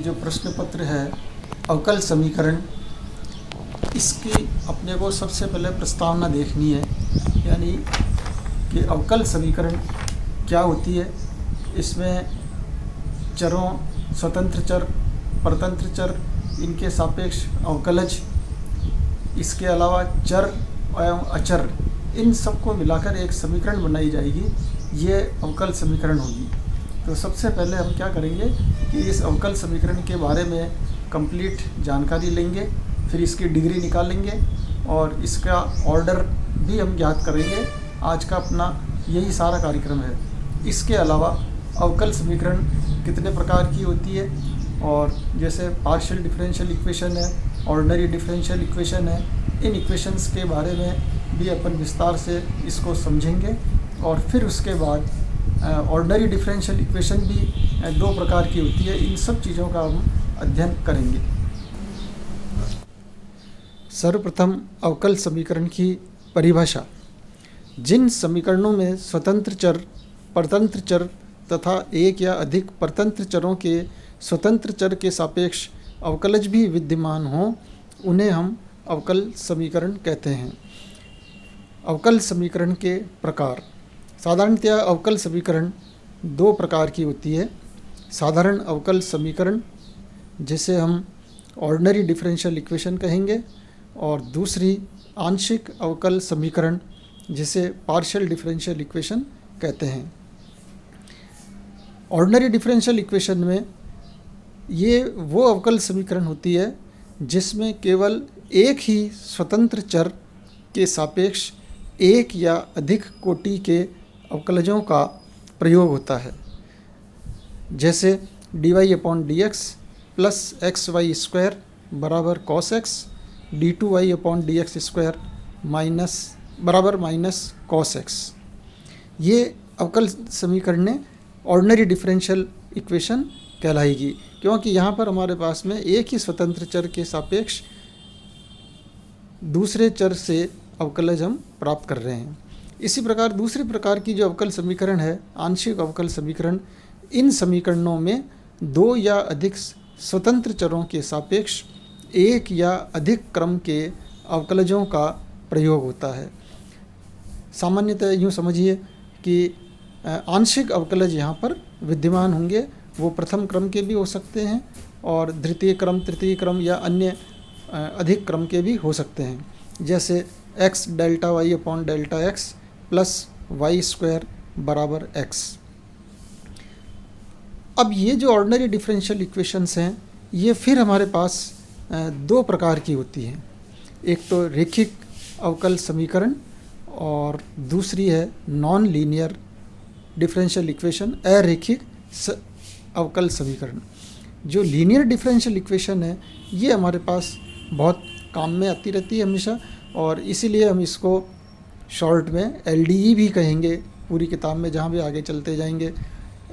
जो प्रश्न पत्र है अवकल समीकरण, इसकी अपने को सबसे पहले प्रस्तावना देखनी है, यानी कि अवकल समीकरण क्या होती है। इसमें चरों, स्वतंत्र चर, परतंत्र चर, इनके सापेक्ष अवकलज, इसके अलावा चर एवं अचर, इन सबको मिलाकर एक समीकरण बनाई जाएगी। ये अवकल समीकरण होगी। तो सबसे पहले हम क्या करेंगे कि इस अवकल समीकरण के बारे में कंप्लीट जानकारी लेंगे, फिर इसकी डिग्री निकालेंगे और इसका ऑर्डर भी हम ज्ञात करेंगे। आज का अपना यही सारा कार्यक्रम है। इसके अलावा अवकल समीकरण कितने प्रकार की होती है, और जैसे पार्शियल डिफरेंशियल इक्वेशन है, ऑर्डिनरी डिफरेंशियल इक्वेशन है, इन इक्वेशंस के बारे में भी अपन विस्तार से इसको समझेंगे। और फिर उसके बाद ऑर्डिनरी डिफरेंशियल इक्वेशन भी दो प्रकार की होती है। इन सब चीज़ों का हम अध्ययन करेंगे। सर्वप्रथम अवकल समीकरण की परिभाषा। जिन समीकरणों में स्वतंत्र चर, परतंत्र चर तथा एक या अधिक परतंत्र चरों के स्वतंत्र चर के सापेक्ष अवकलज भी विद्यमान हों, उन्हें हम अवकल समीकरण कहते हैं। अवकल समीकरण के प्रकार। साधारणतया अवकल समीकरण दो प्रकार की होती है। साधारण अवकल समीकरण, जिसे हम ऑर्डिनरी डिफरेंशियल इक्वेशन कहेंगे, और दूसरी आंशिक अवकल समीकरण, जिसे पार्शियल डिफरेंशियल इक्वेशन कहते हैं। ऑर्डिनरी डिफरेंशियल इक्वेशन में ये वो अवकल समीकरण होती है जिसमें केवल एक ही स्वतंत्र चर के सापेक्ष एक या अधिक कोटि के अवकलजों का प्रयोग होता है। जैसे dy/dx प्लस xy² बराबर cos x, d2y/dx² बराबर माइनस cos x। ये अवकल समीकरण ऑर्डिनरी डिफरेंशियल इक्वेशन कहलाएगी, क्योंकि यहाँ पर हमारे पास में एक ही स्वतंत्र चर के सापेक्ष दूसरे चर से अवकलज हम प्राप्त कर रहे हैं। इसी प्रकार दूसरे प्रकार की जो अवकल समीकरण है, आंशिक अवकल समीकरण, इन समीकरणों में दो या अधिक स्वतंत्र चरों के सापेक्ष एक या अधिक क्रम के अवकलजों का प्रयोग होता है। सामान्यतः यूँ समझिए कि आंशिक अवकलज यहाँ पर विद्यमान होंगे। वो प्रथम क्रम के भी हो सकते हैं और द्वितीय क्रम, तृतीय क्रम या अन्य अधिक क्रम के भी हो सकते हैं। जैसे x डेल्टा y/डेल्टा x प्लस y² बराबर x। अब ये जो ऑर्डिनरी डिफरेंशियल इक्वेशंस हैं, ये फिर हमारे पास दो प्रकार की होती हैं। एक तो रेखिक अवकल समीकरण और दूसरी है नॉन लीनियर डिफरेंशियल इक्वेशन, अरैखिक अवकल समीकरण। जो लीनियर डिफरेंशियल इक्वेशन है, ये हमारे पास बहुत काम में आती रहती है हमेशा, और इसीलिए हम इसको शॉर्ट में LDE भी कहेंगे। पूरी किताब में जहाँ भी आगे चलते जाएंगे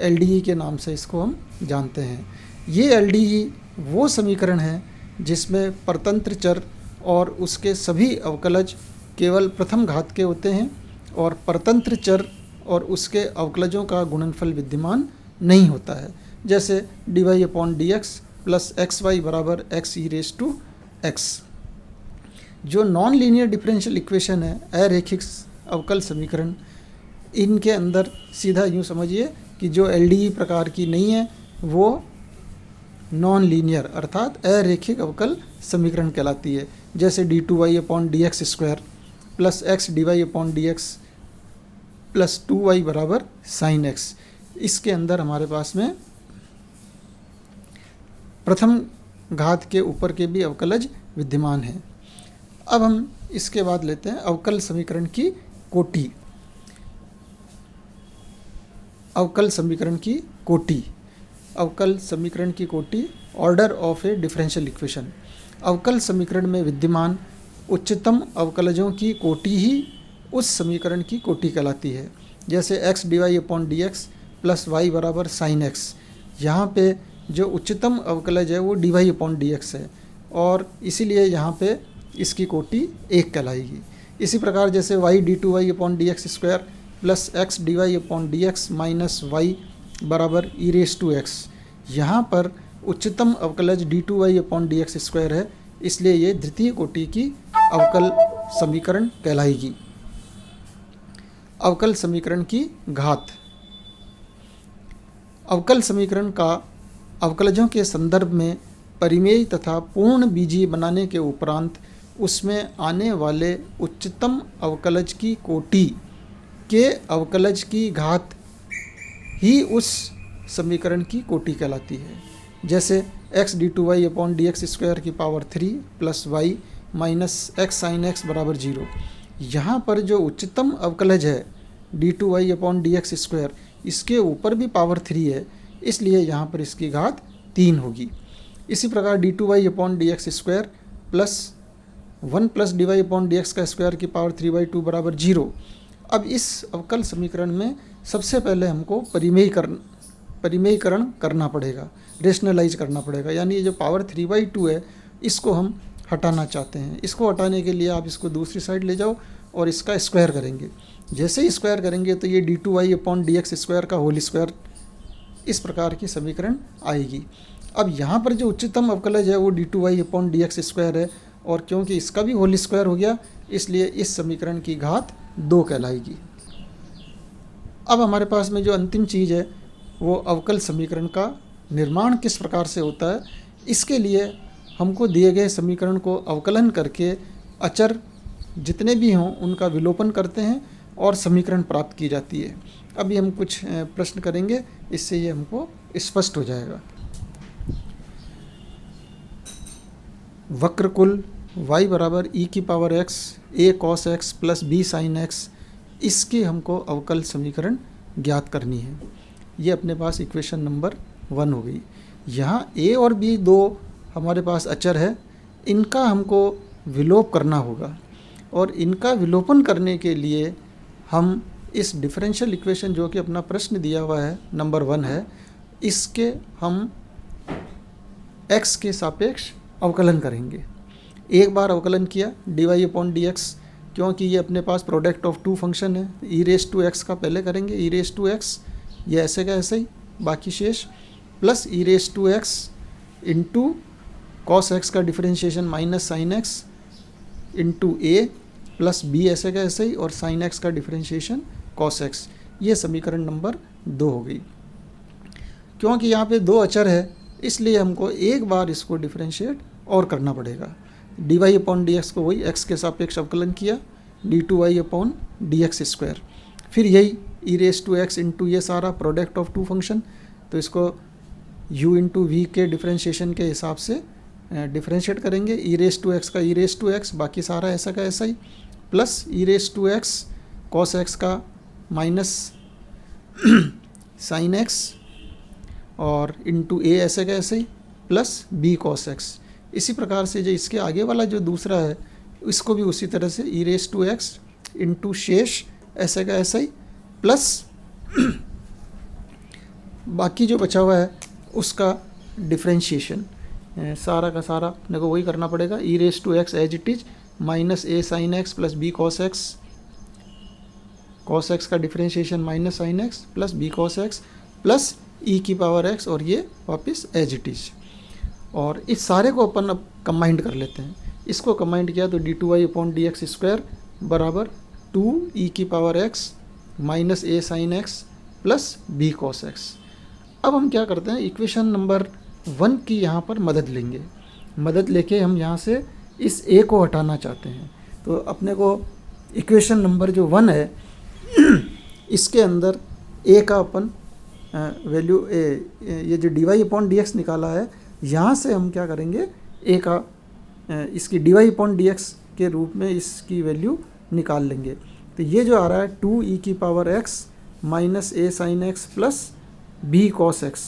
LDE के नाम से इसको हम जानते हैं। ये LDE वो समीकरण है जिसमें परतंत्र चर और उसके सभी अवकलज केवल प्रथम घात के होते हैं, और परतंत्र चर और उसके अवकलजों का गुणनफल विद्यमान नहीं होता है। जैसे dy/dx प्लस xy बराबर x(e)x। जो नॉन लीनियर डिफरेंशियल इक्वेशन है, अरैखिक अवकल समीकरण, इनके अंदर सीधा यूँ समझिए कि जो LDE प्रकार की नहीं है, वो नॉन लीनियर अर्थात अरैखिक अवकल समीकरण कहलाती है। जैसे d2y/dx² plus x dy/dx plus 2y बराबर sin x। इसके अंदर हमारे पास में प्रथम घात के ऊपर के भी अवकलज विद्यमान हैं। अब हम इसके बाद लेते हैं अवकल समीकरण की कोटि। अवकल समीकरण की कोटि। अवकल समीकरण की कोटि, order of A differential equation. अवकल समीकरण में विद्यमान उच्चतम अवकलजों की कोटि ही उस समीकरण की कोटि कहलाती है। जैसे x dy/dx प्लस y बराबर sin x। यहाँ पे जो उच्चतम अवकलज है वो dy/dx है, और इसीलिए यहाँ पे इसकी कोटि एक कहलाएगी। इसी प्रकार जैसे y d2y/dx² plus x dy/dx minus y बराबर e⁻x। यहाँ पर उच्चतम अवकलज d2y अपॉन dx स्क्वायर है, इसलिए ये द्वितीय कोटि की अवकल समीकरण कहलाएगी। अवकल समीकरण की घात। अवकल समीकरण का अवकलजों के संदर्भ में परिमेय तथा पूर्ण बीजीय बनाने के उपरांत उसमें आने वाले उच्चतम अवकलज की कोटि के अवकलज की घात ही उस समीकरण की कोटि कहलाती है। जैसे x d2y upon dx square की power 3 plus y minus x sine x बराबर 0। यहाँ पर जो उच्चतम अवकलज है d2y अपॉन dx स्क्वायर, इसके ऊपर भी पावर 3 है, इसलिए यहाँ पर इसकी घात 3 होगी। इसी प्रकार d2y upon dx square plus 1 plus dy upon dx का स्क्वायर की पावर 3/2 बराबर 0। अब इस अवकल समीकरण में सबसे पहले हमको परिमेयकरण करना पड़ेगा, रेशनलाइज करना पड़ेगा, यानी ये जो पावर 3/2 है इसको हम हटाना चाहते हैं। इसको हटाने के लिए आप इसको दूसरी साइड ले जाओ और इसका स्क्वायर करेंगे। जैसे ही स्क्वायर करेंगे तो ये d2y अपॉन dx स्क्वायर का होल स्क्वायर, इस प्रकार की समीकरण आएगी। अब यहाँ पर जो उच्चतम अवकलज है वो d2y अपॉन dx स्क्वायर है, और क्योंकि इसका भी होल स्क्वायर हो गया इसलिए इस समीकरण की घात 2 कहलाएगी। अब हमारे पास में जो अंतिम चीज़ है वो अवकल समीकरण का निर्माण किस प्रकार से होता है। इसके लिए हमको दिए गए समीकरण को अवकलन करके अचर जितने भी हों उनका विलोपन करते हैं और समीकरण प्राप्त की जाती है। अभी हम कुछ प्रश्न करेंगे, इससे ये हमको स्पष्ट हो जाएगा। वक्रकुल y बराबर e की power x a cos x plus b sin x, इसकी हमको अवकल समीकरण ज्ञात करनी है। ये अपने पास इक्वेशन नंबर 1 हो गई। यहाँ a और b दो हमारे पास अचर है, इनका हमको विलोप करना होगा, और इनका विलोपन करने के लिए हम इस डिफरेंशियल इक्वेशन जो कि अपना प्रश्न दिया हुआ है नंबर 1 है, इसके हम x के सापेक्ष अवकलन करेंगे। एक बार अवकलन किया dy अपॉन dx, क्योंकि ये अपने पास प्रोडक्ट ऑफ टू फंक्शन है, e रेस टू x का पहले करेंगे, e रेस टू x, ये ऐसे का ऐसे ही बाकी शेष, plus e raise to x into cos x का differentiation minus sine x into a plus b ऐसे का ऐसे ही, और साइन x का डिफरेंशिएशन कॉस x। ये समीकरण नंबर 2 हो गई। क्योंकि यहाँ पे दो अचर है इसलिए हमको एक बार इसको डिफरेंशिएट और करना पड़ेगा। dy अपॉन डी को वही x के सापेक्ष अवकलन किया, d2y अपॉन dx स्क्वायर, फिर यही e raise to x into ये सारा प्रोडक्ट ऑफ टू फंक्शन, तो इसको u इंटू वी के डिफरेंशिएशन के हिसाब से डिफरेंशिएट करेंगे। e रेस टू x का e रेस टू x, बाकी सारा ऐसा का ऐसा ही, plus e raise to x cos x का माइनस साइन x और इंटू a ऐसे का ऐसे ही, प्लस b कॉस x। इसी प्रकार से जो इसके आगे वाला जो दूसरा है इसको भी उसी तरह से e raise to x into शेष ऐसे का ऐसा ही, प्लस बाकी जो बचा हुआ है उसका डिफरेंशिएशन सारा का सारा अपने को वही करना पड़ेगा। e raise to x as it is minus a sine x plus b cos x का differentiation minus sine x plus b cos x plus e की पावर x, और ये वापस एज इट इज। और इस सारे को अपन अब कंबाइंड कर लेते हैं। इसको कंबाइंड किया तो d2y अपॉन dx स्क्वायर बराबर 2e की power x minus a sine x plus b cos x। अब हम क्या करते हैं, इक्वेशन नंबर 1 की यहाँ पर मदद लेंगे। मदद लेके हम यहाँ से इस a को हटाना चाहते हैं। तो अपने को इक्वेशन नंबर जो 1 है इसके अंदर a का अपन वैल्यू ये जो dy अपॉन dx निकाला है, यहाँ से हम क्या करेंगे a का इसकी dy अपॉन dx के रूप में इसकी वैल्यू निकाल लेंगे। तो ये जो आ रहा है 2e की power x minus a sine x plus b cos x,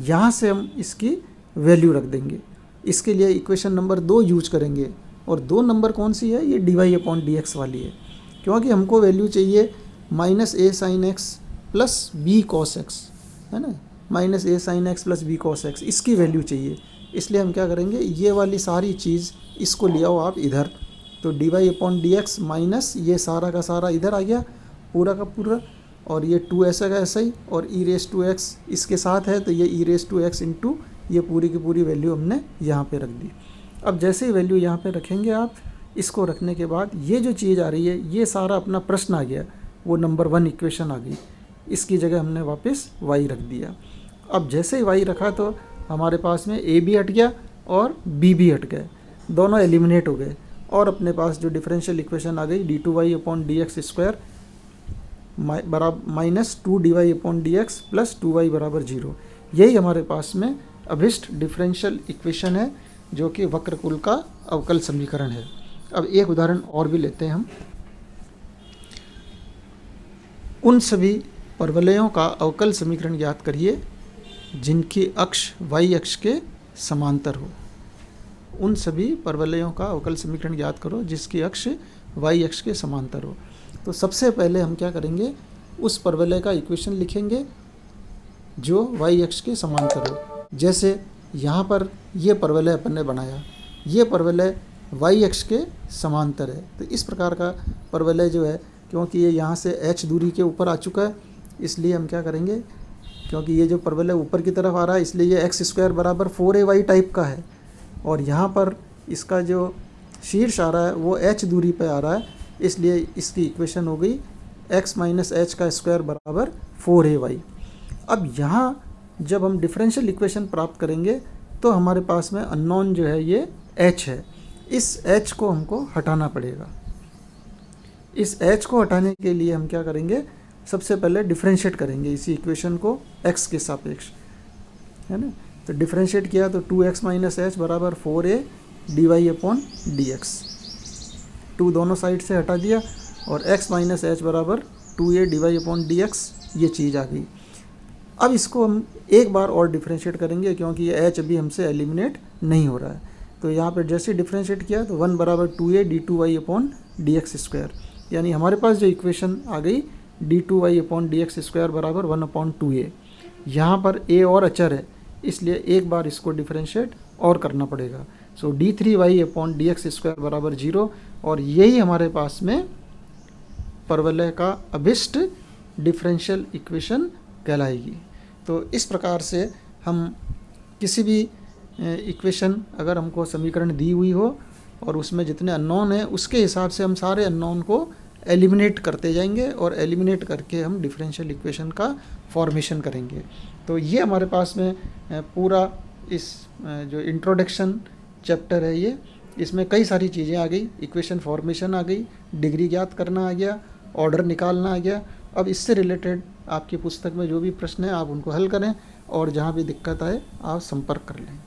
यहाँ से हम इसकी वैल्यू रख देंगे। इसके लिए इक्वेशन नंबर 2 यूज करेंगे, और 2 नंबर कौन सी है, ये dy अपॉन dx वाली है, क्योंकि हमको वैल्यू चाहिए minus a sine x plus b cos x, है ना, minus a sine x plus b cos x, इसकी वैल्यू चाहिए। इसलिए हम क्या करेंगे, ये वाली सारी चीज़ इसको ले आओ आप इधर, तो dy अपॉन dx माइनस ये सारा का सारा इधर आ गया पूरा का पूरा, और ये 2s का ऐसा ही, और e रेस टू एक्स इसके साथ है तो ये e raise to x into ये पूरी की पूरी वैल्यू हमने यहाँ पे रख दी। अब जैसे ही वैल्यू यहाँ पे रखेंगे आप, इसको रखने के बाद ये जो चीज़ आ रही है ये सारा अपना प्रश्न आ गया, वो नंबर 1 इक्वेशन आ गई, इसकी जगह हमने वापस y रख दिया। अब जैसे ही y रखा तो हमारे पास में a भी हट गया और b भी हट गए, दोनों एलिमिनेट हो गए, और अपने पास जो डिफरेंशियल इक्वेशन आ गई d2y/dx² minus 2dy/dx plus 2y बराबर 0। यही हमारे पास में अभिष्ट डिफरेंशियल इक्वेशन है जो कि वक्रकुल का अवकल समीकरण है। अब एक उदाहरण और भी लेते हैं हम। उन सभी परवलयों का अवकल समीकरण ज्ञात करिए जिनकी अक्ष y अक्ष के समांतर हो। उन सभी परवलयों का अवकल समीकरण ज्ञात करो जिसकी अक्ष y अक्ष के समांतर हो। तो सबसे पहले हम क्या करेंगे, उस परवलय का इक्वेशन लिखेंगे जो y अक्ष के समांतर हो। जैसे यहाँ पर ये परवलय अपन ने बनाया, ये परवलय y अक्ष के समांतर है, तो इस प्रकार का परवलय जो है, क्योंकि ये यहाँ से h दूरी के ऊपर आ चुका है, इसलिए हम क्या करेंगे, क्योंकि ये जो परवलय ऊपर की तरफ आ रहा है इसलिए ये x² बराबर 4ay टाइप का है, और यहाँ पर इसका जो शीर्ष आ रहा है वो h दूरी पे आ रहा है, इसलिए इसकी इक्वेशन हो गई x माइनस एच का स्क्वायर बराबर 4ay। अब यहाँ जब हम डिफरेंशियल इक्वेशन प्राप्त करेंगे तो हमारे पास में अननोन जो है ये h है, इस h को हमको हटाना पड़ेगा। इस h को हटाने के लिए हम क्या करेंगे, सबसे पहले डिफरेंशिएट करेंगे इसी इक्वेशन को x के सापेक्ष, है ना। तो डिफरेंशिएट किया तो 2x माइनस एच बराबर 4a dy/dx, 2 दोनों साइड से हटा दिया, और x माइनस एच बराबर 2a dy/dx ये चीज़ आ गई। अब इसको हम एक बार और डिफरेंशिएट करेंगे क्योंकि ये h अभी हमसे एलिमिनेट नहीं हो रहा है। तो यहाँ पर जैसे डिफरेंशिएट किया तो 1 बराबर 2a d2y/dx², यानी हमारे पास जो इक्वेशन आ गई d2y/dx² बराबर 1/2a। यहाँ पर a और अचर है, इसलिए एक बार इसको डिफरेंशिएट और करना पड़ेगा। सो d3y/dx² बराबर 0, और यही हमारे पास में परवलय का अभिष्ट डिफरेंशियल इक्वेशन कहलाएगी। तो इस प्रकार से हम किसी भी इक्वेशन, अगर हमको समीकरण दी हुई हो और उसमें जितने अननोन हैं उसके हिसाब से हम सारे अननोन को एलिमिनेट करते जाएंगे, और एलिमिनेट करके हम डिफरेंशियल इक्वेशन का फॉर्मेशन करेंगे। तो ये हमारे पास में पूरा इस जो इंट्रोडक्शन चैप्टर है ये, इसमें कई सारी चीज़ें आ गई, इक्वेशन फॉर्मेशन आ गई, डिग्री ज्ञात करना आ गया, ऑर्डर निकालना आ गया। अब इससे रिलेटेड आपकी पुस्तक में जो भी प्रश्न है आप उनको हल करें, और जहाँ भी दिक्कत आए आप संपर्क कर लें।